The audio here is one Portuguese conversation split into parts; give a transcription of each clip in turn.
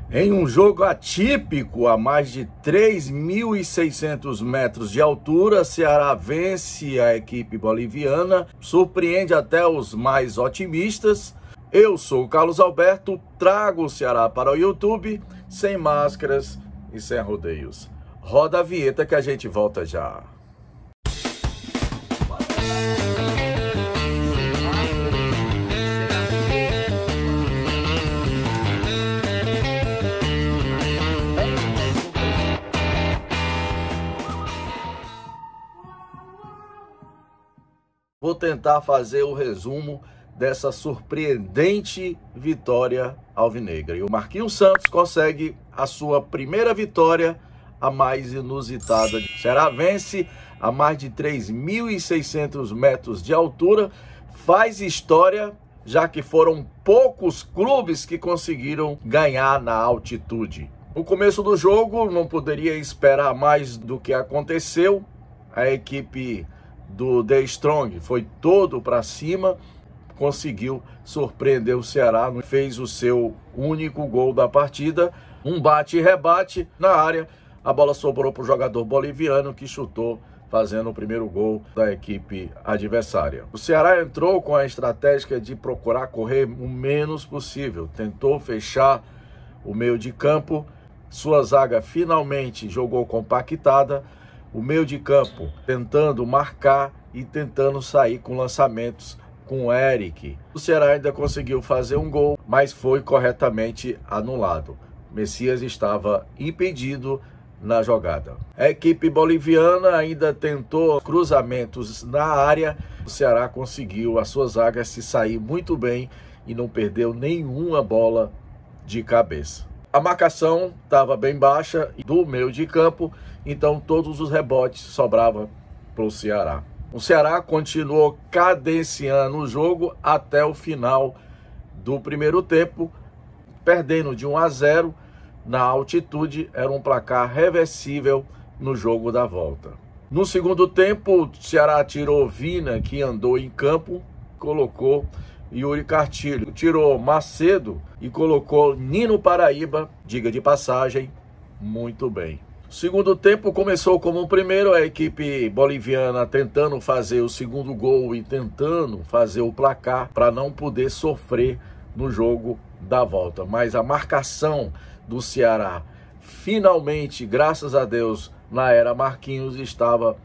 Em um jogo atípico, a mais de 3.600 metros de altura, Ceará vence a equipe boliviana, surpreende até os mais otimistas. Eu sou o Carlos Alberto, trago o Ceará para o YouTube, sem máscaras e sem rodeios. Roda a vinheta que a gente volta já. Vou tentar fazer o resumo dessa surpreendente vitória alvinegra. E o Marquinhos Santos consegue a sua primeira vitória, a mais inusitada. O Ceará vence a mais de 3.600 metros de altura, faz história, já que foram poucos clubes que conseguiram ganhar na altitude. No começo do jogo, não poderia esperar mais do que aconteceu. A equipe do The Strong foi todo para cima, conseguiu surpreender o Ceará, fez o seu único gol da partida, um bate e rebate na área, a bola sobrou para o jogador boliviano que chutou, fazendo o primeiro gol da equipe adversária. O Ceará entrou com a estratégia de procurar correr o menos possível, tentou fechar o meio de campo, sua zaga finalmente jogou compactada, o meio de campo tentando marcar e tentando sair com lançamentos com o Eric. O Ceará ainda conseguiu fazer um gol, mas foi corretamente anulado. Messias estava impedido na jogada. A equipe boliviana ainda tentou cruzamentos na área. O Ceará conseguiu a sua zaga se sair muito bem e não perdeu nenhuma bola de cabeça. A marcação estava bem baixa do meio de campo, então todos os rebotes sobravam para o Ceará. O Ceará continuou cadenciando o jogo até o final do primeiro tempo, perdendo de 1-0 na altitude. Era um placar reversível no jogo da volta. No segundo tempo, o Ceará tirou Vina, que andou em campo, colocou Yuri Cartilho, tirou Macedo e colocou Nino Paraíba, diga de passagem, muito bem. O segundo tempo começou como o primeiro, a equipe boliviana tentando fazer o segundo gol e tentando fazer o placar para não poder sofrer no jogo da volta. Mas a marcação do Ceará, finalmente, graças a Deus, na era Marquinhos, estava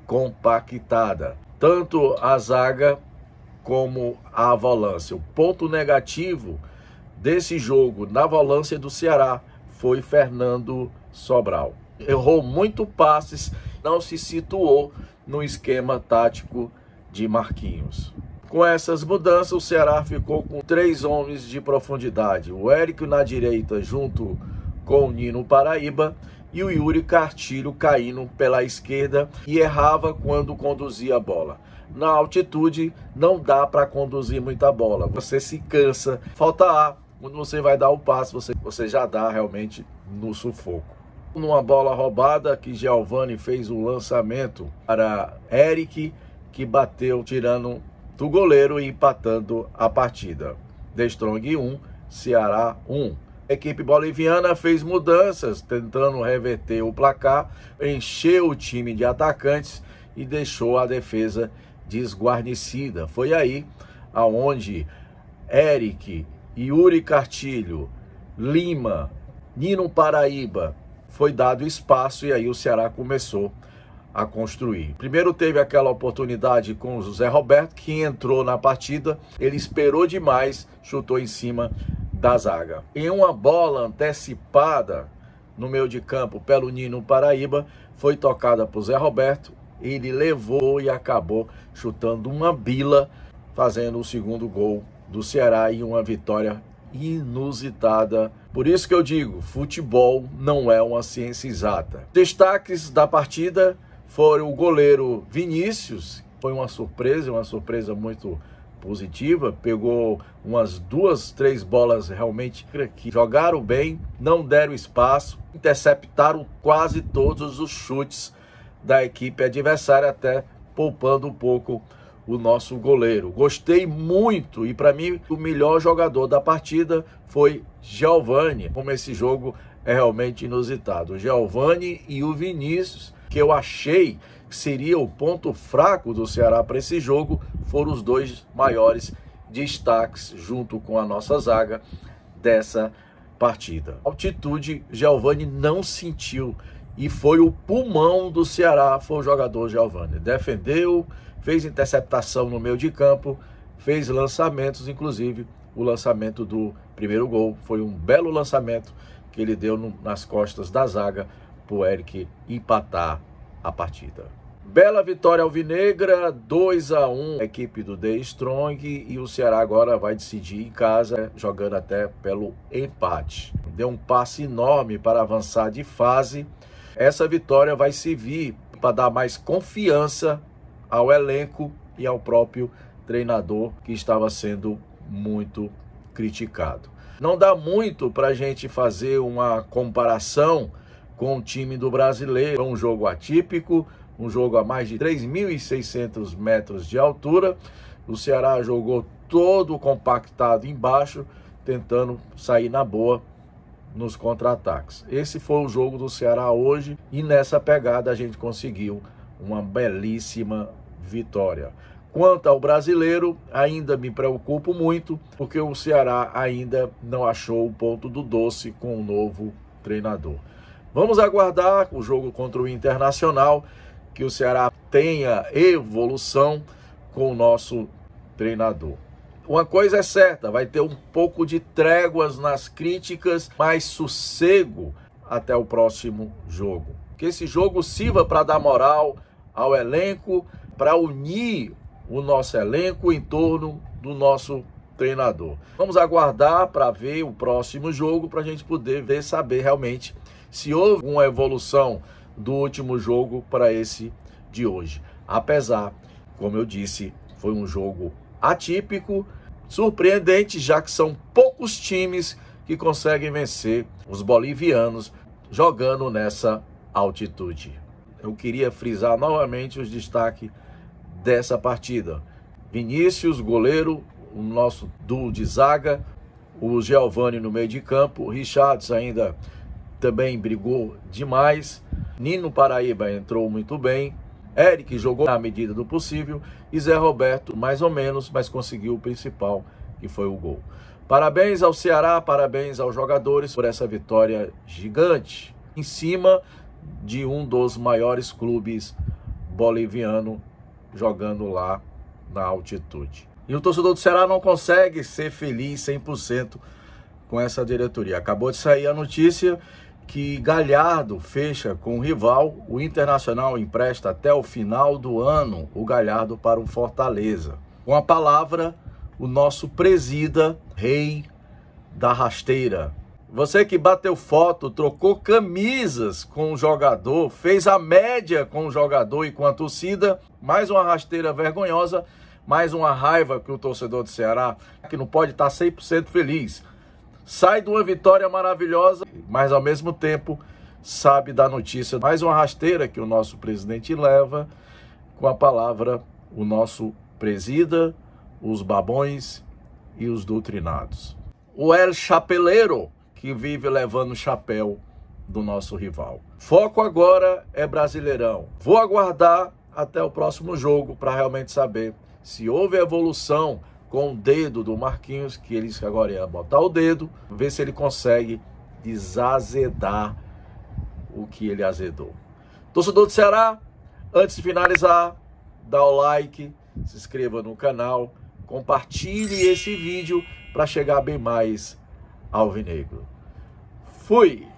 compactada. Tanto a zaga como a volância. O ponto negativo desse jogo na volância do Ceará foi Fernando Sobral. Errou muito passes, não se situou no esquema tático de Marquinhos. Com essas mudanças, o Ceará ficou com 3 homens de profundidade. O Eric na direita junto com o Nino Paraíba e o Yuri Cartilho caindo pela esquerda e errava quando conduzia a bola. Na altitude não dá para conduzir muita bola, você se cansa, falta ar, quando você vai dar o passe você já dá realmente no sufoco. Numa bola roubada que Giovani fez o lançamento para Eric, que bateu tirando do goleiro e empatando a partida. The Strong 1, Ceará 1. A equipe boliviana fez mudanças, tentando reverter o placar, encheu o time de atacantes e deixou a defesa desguarnecida. Foi aí aonde Eric, Yuri Cartilho, Lima, Nino Paraíba foi dado espaço e aí o Ceará começou a construir. Primeiro teve aquela oportunidade com o José Roberto, que entrou na partida, ele esperou demais, chutou em cima da zaga. Em uma bola antecipada no meio de campo pelo Nino Paraíba, foi tocada para o Zé Roberto, ele levou e acabou chutando uma bila, fazendo o segundo gol do Ceará e uma vitória inusitada. Por isso que eu digo, futebol não é uma ciência exata. Destaques da partida foram o goleiro Vinícius, foi uma surpresa muito positiva, pegou umas 2, 3 bolas realmente que jogaram bem, não deram espaço, interceptaram quase todos os chutes da equipe adversária, até poupando um pouco o nosso goleiro. Gostei muito e para mim o melhor jogador da partida foi Giovani. Como esse jogo é realmente inusitado. O Giovani e o Vinícius, que eu achei que seria o ponto fraco do Ceará para esse jogo, foram os dois maiores destaques junto com a nossa zaga dessa partida. Altitude, Giovani não sentiu e foi o pulmão do Ceará, foi o jogador Giovani. Defendeu, fez interceptação no meio de campo, fez lançamentos, inclusive o lançamento do primeiro gol foi um belo lançamento que ele deu nas costas da zaga para o Eric empatar a partida. Bela vitória alvinegra, 2-1, a equipe do The Strong, e o Ceará agora vai decidir em casa, jogando até pelo empate. Deu um passe enorme para avançar de fase. Essa vitória vai servir para dar mais confiança ao elenco e ao próprio treinador, que estava sendo muito criticado. Não dá muito para a gente fazer uma comparação com o time do Brasileiro. É um jogo atípico, um jogo a mais de 3.600 metros de altura. O Ceará jogou todo compactado embaixo, tentando sair na boa nos contra-ataques. Esse foi o jogo do Ceará hoje e nessa pegada a gente conseguiu uma belíssima vitória. Quanto ao Brasileiro, ainda me preocupo muito, porque o Ceará ainda não achou o ponto do doce com o novo treinador. Vamos aguardar o jogo contra o Internacional, que o Ceará tenha evolução com o nosso treinador. Uma coisa é certa, vai ter um pouco de tréguas nas críticas, mais sossego até o próximo jogo. Que esse jogo sirva para dar moral ao elenco, para unir o nosso elenco em torno do nosso treinador. Vamos aguardar para ver o próximo jogo, para a gente poder saber realmente se houve uma evolução do último jogo para esse de hoje. Apesar, como eu disse, foi um jogo atípico, surpreendente, já que são poucos times que conseguem vencer os bolivianos jogando nessa altitude. Eu queria frisar novamente os destaques dessa partida. Vinícius, goleiro, o nosso duo de zaga, o Giovani no meio de campo, o Richards ainda também brigou demais, Nino Paraíba entrou muito bem, Eric jogou na medida do possível e Zé Roberto mais ou menos, mas conseguiu o principal, que foi o gol. Parabéns ao Ceará, parabéns aos jogadores por essa vitória gigante em cima de um dos maiores clubes boliviano jogando lá na altitude. E o torcedor do Ceará não consegue ser feliz 100% com essa diretoria. Acabou de sair a notícia que Galhardo fecha com o rival. O Internacional empresta até o final do ano o Galhardo para o Fortaleza. Com a palavra, o nosso presida, rei da rasteira. Você que bateu foto, trocou camisas com o jogador, fez a média com o jogador e com a torcida, mais uma rasteira vergonhosa, mais uma raiva que o torcedor do Ceará, que não pode estar 100% feliz. Sai de uma vitória maravilhosa, mas ao mesmo tempo sabe da notícia. Mais uma rasteira que o nosso presidente leva, com a palavra, o nosso presida, os babões e os doutrinados. O El Chapeleiro, que vive levando o chapéu do nosso rival. Foco agora é Brasileirão. Vou aguardar até o próximo jogo para realmente saber se houve evolução com o dedo do Marquinhos, que eles agora iam botar o dedo, ver se ele consegue desazedar o que ele azedou. Torcedor do Ceará, antes de finalizar, dá o like, se inscreva no canal, compartilhe esse vídeo para chegar bem mais alvinegro. Fui!